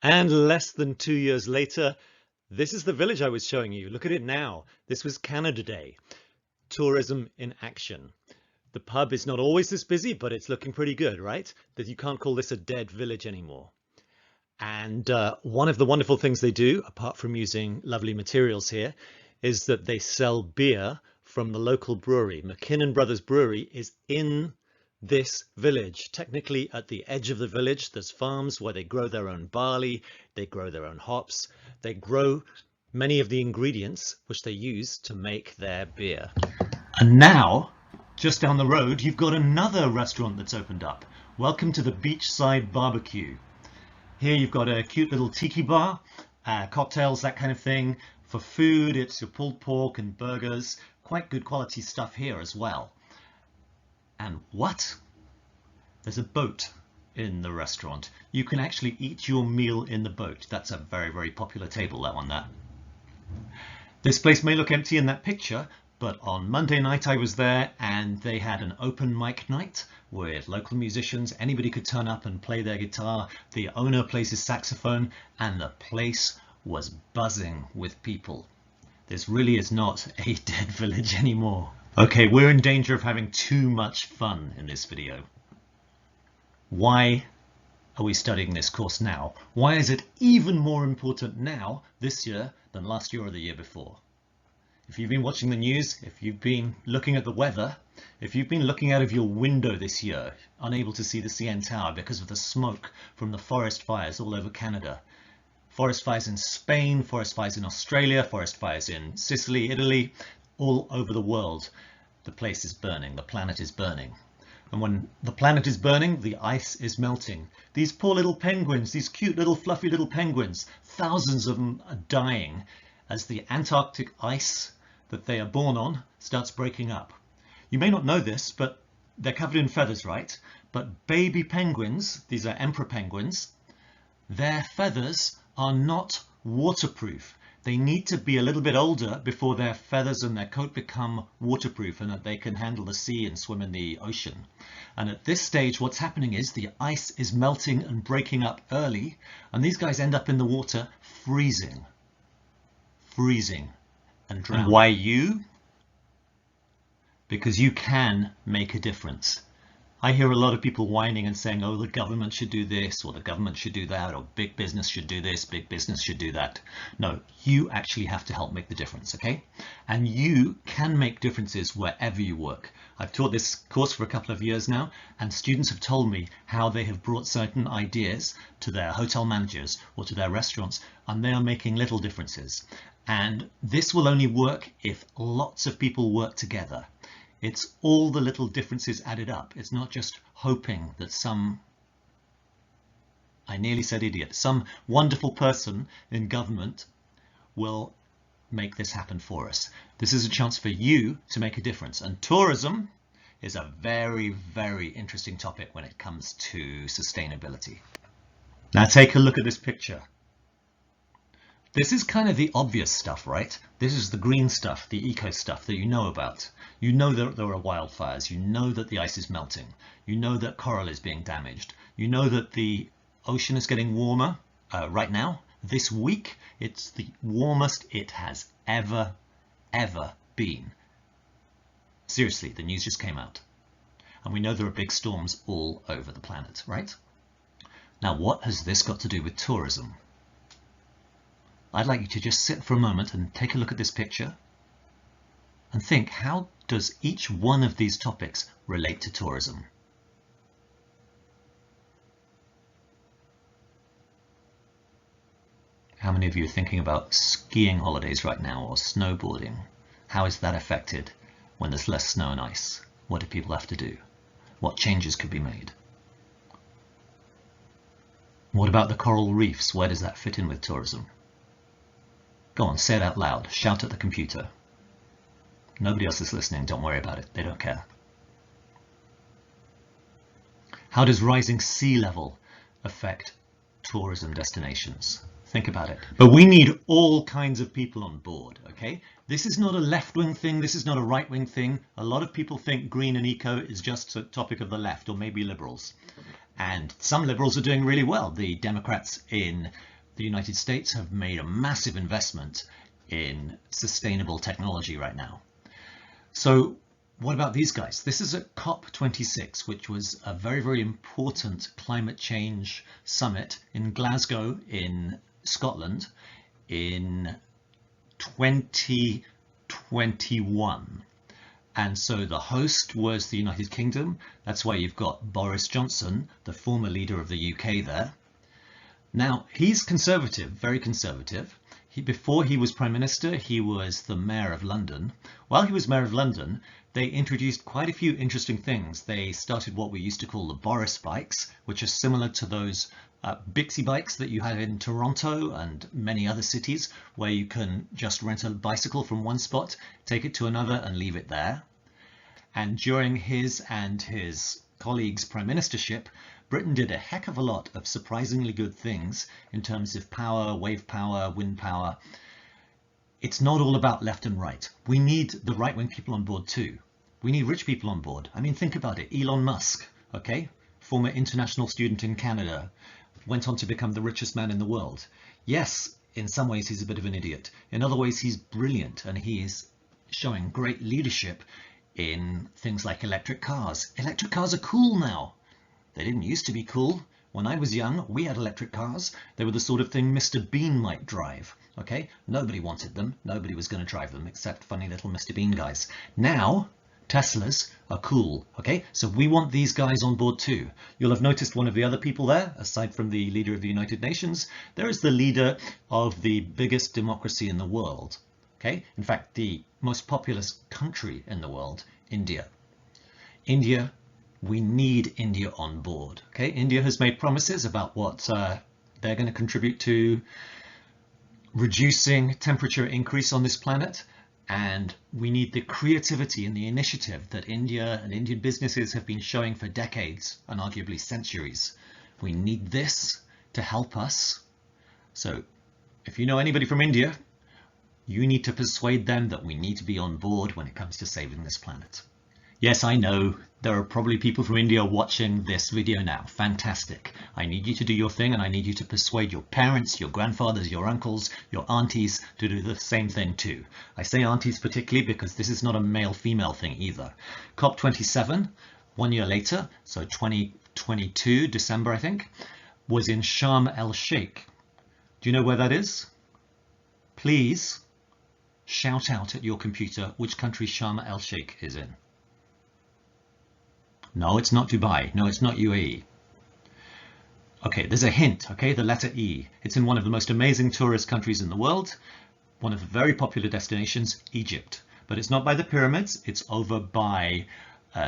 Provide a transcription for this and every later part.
And less than 2 years later, this is the village I was showing you. Look at it now. This was Canada Day. Tourism in action. The pub is not always this busy, but it's looking pretty good, right? That you can't call this a dead village anymore. And one of the wonderful things they do, apart from using lovely materials here, is that they sell beer from the local brewery. McKinnon Brothers Brewery is in this village. Technically at the edge of the village, there's farms where they grow their own barley, they grow their own hops, they grow many of the ingredients which they use to make their beer. And now, just down the road, you've got another restaurant that's opened up. Welcome to the Beachside Barbecue. Here you've got a cute little tiki bar, cocktails, that kind of thing. For food, it's your pulled pork and burgers. Quite good quality stuff here as well. And what? There's a boat in the restaurant. You can actually eat your meal in the boat. That's a very, very popular table, that one there. This place may look empty in that picture, but on Monday night I was there and they had an open mic night with local musicians. Anybody could turn up and play their guitar. The owner plays his saxophone and the place was buzzing with people. This really is not a dead village anymore. Okay, we're in danger of having too much fun in this video. Why are we studying this course now? Why is it even more important now, this year, than last year or the year before? If you've been watching the news, if you've been looking at the weather, if you've been looking out of your window this year, unable to see the CN Tower because of the smoke from the forest fires all over Canada, forest fires in Spain, forest fires in Australia, forest fires in Sicily, Italy, all over the world, the place is burning, the planet is burning. And when the planet is burning, the ice is melting. These poor little penguins, these cute little fluffy little penguins, thousands of them are dying as the Antarctic ice that they are born on starts breaking up. You may not know this, but they're covered in feathers, right? But baby penguins, these are emperor penguins, their feathers are not waterproof. They need to be a little bit older before their feathers and their coat become waterproof and that they can handle the sea and swim in the ocean. And at this stage, what's happening is the ice is melting and breaking up early, and these guys end up in the water freezing and drowning. And why you? Because you can make a difference. I hear a lot of people whining and saying, oh, the government should do this, or the government should do that, or big business should do this, big business should do that. No, you actually have to help make the difference, okay? And you can make differences wherever you work. I've taught this course for a couple of years now, and students have told me how they have brought certain ideas to their hotel managers or to their restaurants, and they are making little differences. And this will only work if lots of people work together. It's all the little differences added up. It's not just hoping that some, I nearly said idiot, some wonderful person in government will make this happen for us. This is a chance for you to make a difference. And tourism is a very, very interesting topic when it comes to sustainability. Now take a look at this picture. This is kind of the obvious stuff, right? This is the green stuff, the eco stuff that you know about. You know that there are wildfires. You know that the ice is melting. You know that coral is being damaged. You know that the ocean is getting warmer right now. This week, it's the warmest it has ever been. Seriously, the news just came out. And we know there are big storms all over the planet, right? Now, what has this got to do with tourism? I'd like you to just sit for a moment and take a look at this picture and think, how does each one of these topics relate to tourism? How many of you are thinking about skiing holidays right now or snowboarding? How is that affected when there's less snow and ice? What do people have to do? What changes could be made? What about the coral reefs? Where does that fit in with tourism? Go on, say it out loud. Shout at the computer. Nobody else is listening. Don't worry about it. They don't care. How does rising sea level affect tourism destinations? Think about it. But we need all kinds of people on board, okay? This is not a left-wing thing. This is not a right-wing thing. A lot of people think green and eco is just a topic of the left or maybe liberals. And some liberals are doing really well. The Democrats in the United States have made a massive investment in sustainable technology right now. So what about these guys? This is at COP26, which was a very, very important climate change summit in Glasgow in Scotland in 2021. And so the host was the United Kingdom. That's why you've got Boris Johnson, the former leader of the UK there. Now, he's conservative, very conservative. Before he was Prime Minister, he was the Mayor of London. While he was Mayor of London, they introduced quite a few interesting things. They started what we used to call the Boris bikes, which are similar to those Bixi bikes that you have in Toronto and many other cities, where you can just rent a bicycle from one spot, take it to another and leave it there. And during his and his colleagues' prime ministership, Britain did a heck of a lot of surprisingly good things in terms of power, wave power, wind power. It's not all about left and right. We need the right-wing people on board too. We need rich people on board. I mean, think about it. Elon Musk, okay, former international student in Canada, went on to become the richest man in the world. Yes, in some ways he's a bit of an idiot. In other ways he's brilliant, and he is showing great leadership in things like electric cars. Electric cars are cool now. They didn't used to be cool. When I was young, we had electric cars. They were the sort of thing Mr. Bean might drive. Okay, nobody wanted them. Nobody was going to drive them except funny little Mr. Bean guys. Now, Teslas are cool. Okay, so we want these guys on board too. You'll have noticed one of the other people there, aside from the leader of the United Nations, there is the leader of the biggest democracy in the world. Okay, in fact, the most populous country in the world, India. India, we need India on board. Okay, India has made promises about what they're going to contribute to reducing temperature increase on this planet. And we need the creativity and the initiative that India and Indian businesses have been showing for decades and arguably centuries. We need this to help us. So if you know anybody from India, you need to persuade them that we need to be on board when it comes to saving this planet. Yes, I know there are probably people from India watching this video now. Fantastic. I need you to do your thing, and I need you to persuade your parents, your grandfathers, your uncles, your aunties to do the same thing too. I say aunties particularly because this is not a male-female thing either. COP27, 1 year later, so 2022, December I think, was in Sharm el-Sheikh. Do you know where that is? Please shout out at your computer which country Sharm el-Sheikh is in. No, it's not Dubai. No, it's not UAE. Okay, there's a hint, okay, the letter E. It's in one of the most amazing tourist countries in the world, one of the very popular destinations, Egypt. But it's not by the pyramids, it's over by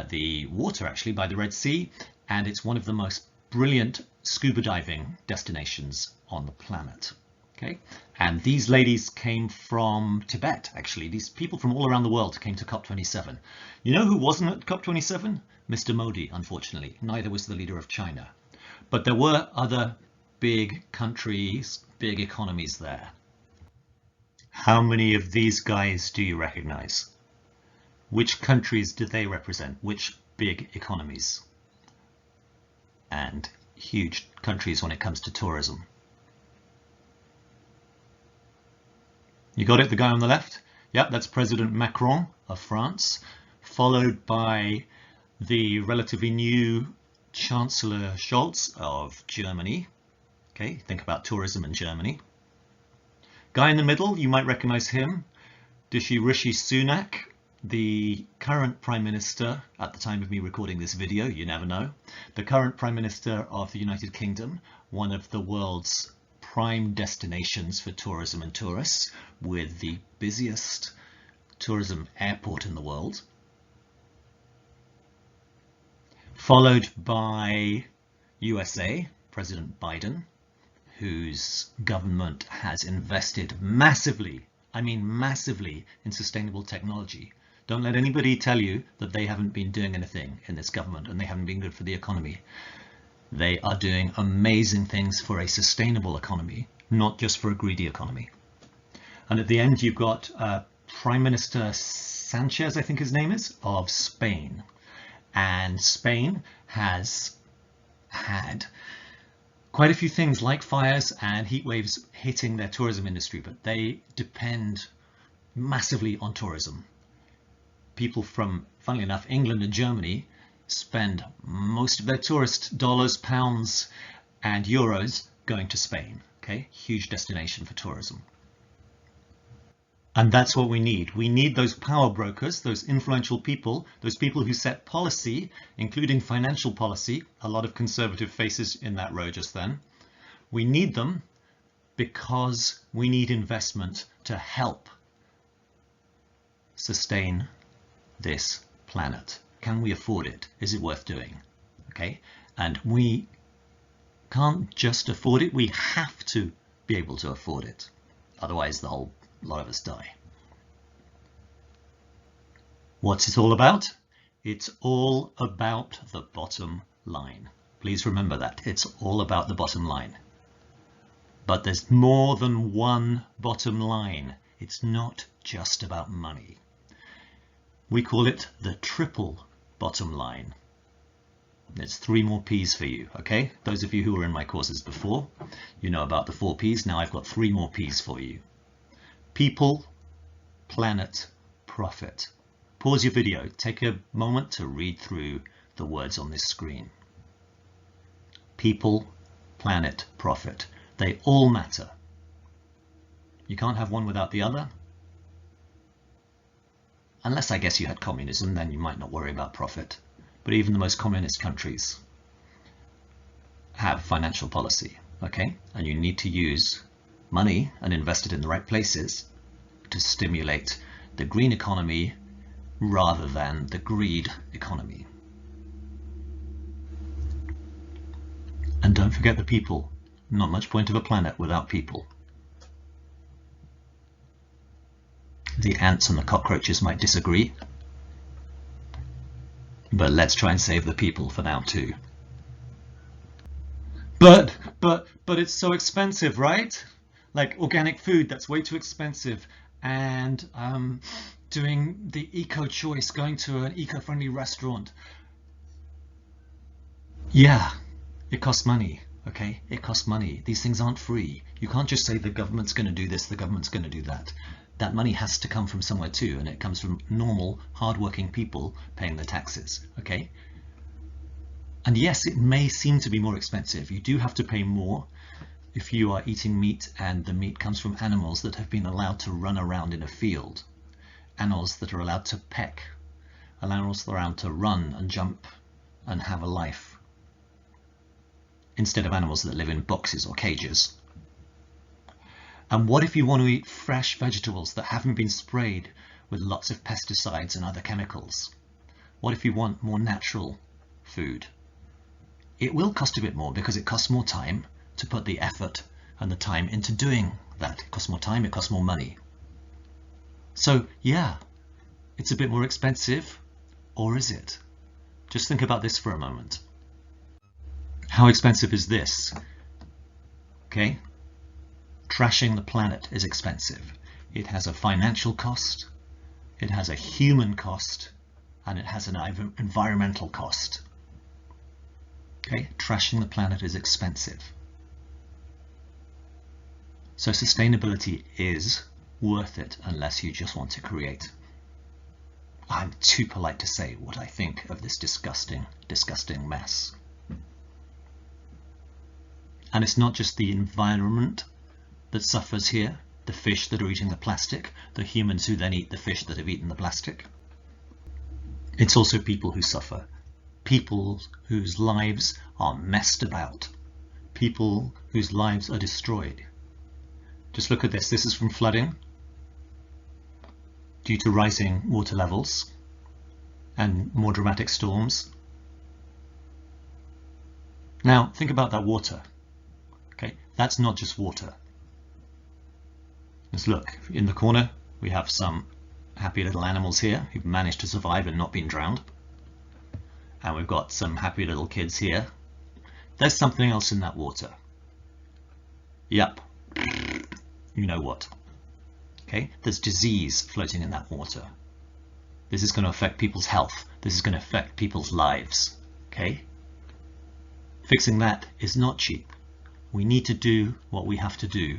the water, actually, by the Red Sea, and it's one of the most brilliant scuba diving destinations on the planet. Okay, and these ladies came from Tibet, actually. These people from all around the world came to COP27. You know who wasn't at COP27? Mr. Modi, unfortunately. Neither was the leader of China. But there were other big countries, big economies there. How many of these guys do you recognize? Which countries do they represent? Which big economies? And huge countries when it comes to tourism. You got it, the guy on the left? Yep, that's President Macron of France, followed by the relatively new Chancellor Scholz of Germany. Okay, think about tourism in Germany. Guy in the middle, you might recognize him, Rishi Sunak, the current Prime Minister at the time of me recording this video, you never know, the current Prime Minister of the United Kingdom, one of the world's prime destinations for tourism and tourists, with the busiest tourism airport in the world. Followed by USA, President Biden, whose government has invested massively, I mean massively, in sustainable technology. Don't let anybody tell you that they haven't been doing anything in this government and they haven't been good for the economy. They are doing amazing things for a sustainable economy, not just for a greedy economy. And at the end, you've got Prime Minister Sanchez, I think his name is, of Spain. And Spain has had quite a few things like fires and heat waves hitting their tourism industry, but they depend massively on tourism. People from, funnily enough, England and Germany spend most of their tourist dollars, pounds, and euros going to Spain. Okay, huge destination for tourism. And that's what we need. We need those power brokers, those influential people, those people who set policy, including financial policy. A lot of conservative faces in that row just then. We need them because we need investment to help sustain this planet. Can we afford it? Is it worth doing? Okay, and we can't just afford it, we have to be able to afford it. Otherwise the whole lot of us die. What's it all about? It's all about the bottom line. Please remember that. It's all about the bottom line. But there's more than one bottom line. It's not just about money. We call it the triple bottom line. There's 3 more P's for you, okay? Those of you who were in my courses before, you know about the 4 P's. Now I've got 3 more P's for you. People, planet, profit. Pause your video. Take a moment to read through the words on this screen. People, planet, profit. They all matter. You can't have one without the other. Unless I guess you had communism, then you might not worry about profit. But even the most communist countries have financial policy, okay? And you need to use money and invest it in the right places to stimulate the green economy rather than the greed economy. And don't forget the people. Not much point of a planet without people. The ants and the cockroaches might disagree, but let's try and save the people for now too. But it's so expensive, right? Like organic food, that's way too expensive. And doing the eco-choice, going to an eco-friendly restaurant. Yeah, it costs money, okay? It costs money. These things aren't free. You can't just say the government's going to do this, the government's going to do that. That money has to come from somewhere too, and it comes from normal, hard-working people paying the taxes, okay? And yes, it may seem to be more expensive. You do have to pay more if you are eating meat and the meat comes from animals that have been allowed to run around in a field, animals that are allowed to peck, animals that are allowed to run and jump and have a life, instead of animals that live in boxes or cages. And what if you want to eat fresh vegetables that haven't been sprayed with lots of pesticides and other chemicals? What if you want more natural food? It will cost a bit more because it costs more time to put the effort and the time into doing that. It costs more time, it costs more money. So yeah, it's a bit more expensive, or is it? Just think about this for a moment. How expensive is this? Okay. Trashing the planet is expensive. It has a financial cost, it has a human cost, and it has an environmental cost. Okay, trashing the planet is expensive. So sustainability is worth it unless you just want to create. I'm too polite to say what I think of this disgusting, disgusting mess. And it's not just the environment that suffers here, the fish that are eating the plastic, the humans who then eat the fish that have eaten the plastic. It's also people who suffer, people whose lives are messed about, people whose lives are destroyed. Just look at this. This is from flooding due to rising water levels and more dramatic storms. Now think about that water. Okay, that's not just water. Let's look. In the corner we have some happy little animals here who've managed to survive and not been drowned. And we've got some happy little kids here. There's something else in that water. Yep. You know what. Okay, there's disease floating in that water. This is going to affect people's health. This is going to affect people's lives. Okay? Fixing that is not cheap. We need to do what we have to do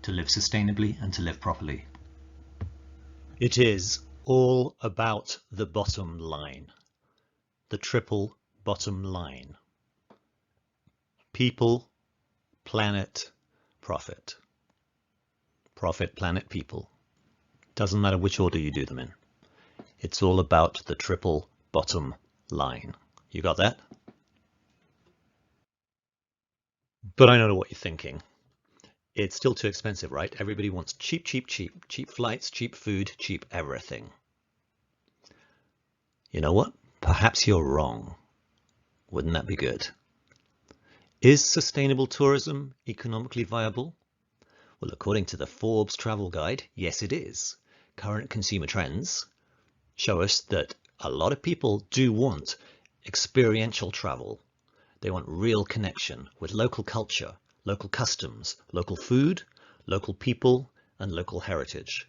to live sustainably and to live properly. It is all about the bottom line, the triple bottom line. People, planet, profit. Profit, planet, people. Doesn't matter which order you do them in. It's all about the triple bottom line. You got that? But I know what you're thinking. It's still too expensive, right? Everybody wants cheap, cheap, cheap. Cheap flights, cheap food, cheap everything. You know what? Perhaps you're wrong. Wouldn't that be good? Is sustainable tourism economically viable? Well, according to the Forbes Travel Guide, yes it is. Current consumer trends show us that a lot of people do want experiential travel. They want real connection with local culture, local customs, local food, local people, and local heritage.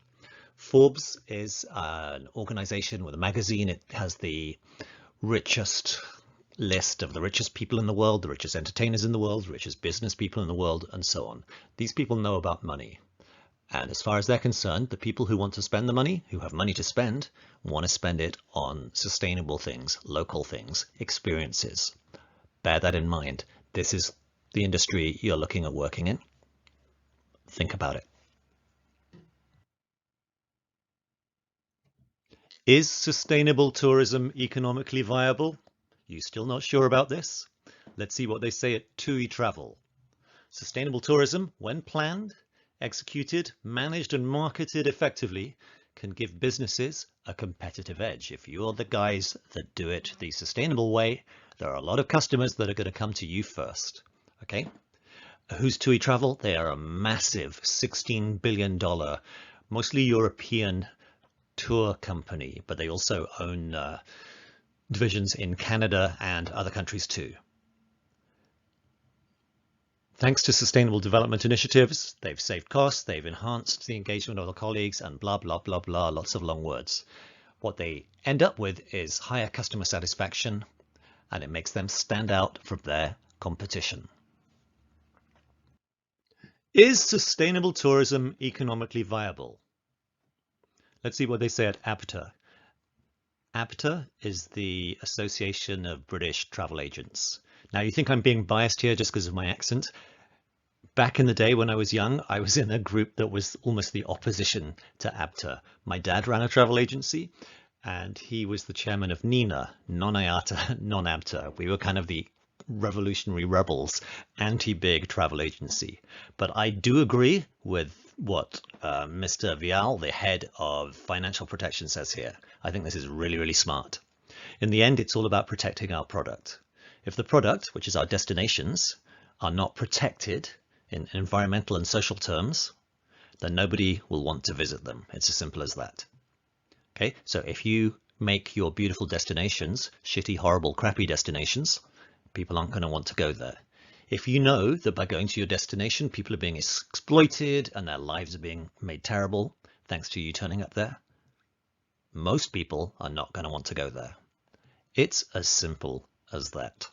Forbes is an organization with a magazine. It has the richest list of the richest people in the world, the richest entertainers in the world, the richest business people in the world, and so on. These people know about money. And as far as they're concerned, the people who want to spend the money, who have money to spend, want to spend it on sustainable things, local things, experiences. Bear that in mind. This is the industry you're looking at working in. Think about it. Is sustainable tourism economically viable? You still not sure about this? Let's see what they say at TUI Travel. Sustainable tourism, when planned, executed, managed and marketed effectively, can give businesses a competitive edge. If you're the guys that do it the sustainable way, there are a lot of customers that are going to come to you first. Okay? Who's TUI Travel? They are a massive $16 billion, mostly European tour company, but they also own divisions in Canada and other countries too. Thanks to sustainable development initiatives, they've saved costs, they've enhanced the engagement of their colleagues, and blah, blah, blah, blah, lots of long words. What they end up with is higher customer satisfaction, and it makes them stand out from their competition. Is sustainable tourism economically viable? Let's see what they say at ABTA. ABTA is the Association of British Travel Agents. Now, you think I'm being biased here just because of my accent. Back in the day when I was young, I was in a group that was almost the opposition to ABTA. My dad ran a travel agency, and he was the chairman of NINA, non-IATA, non-ABTA. We were kind of the revolutionary rebels, anti-big travel agency. But I do agree with what Mr. Vial, the head of financial protection, says here. I think this is really, really smart. In the end, it's all about protecting our product. If the product, which is our destinations, are not protected in environmental and social terms, then nobody will want to visit them. It's as simple as that. Okay, so if you make your beautiful destinations shitty, horrible, crappy destinations, people aren't going to want to go there. If you know that by going to your destination, people are being exploited and their lives are being made terrible, thanks to you turning up there, most people are not going to want to go there. It's as simple as that.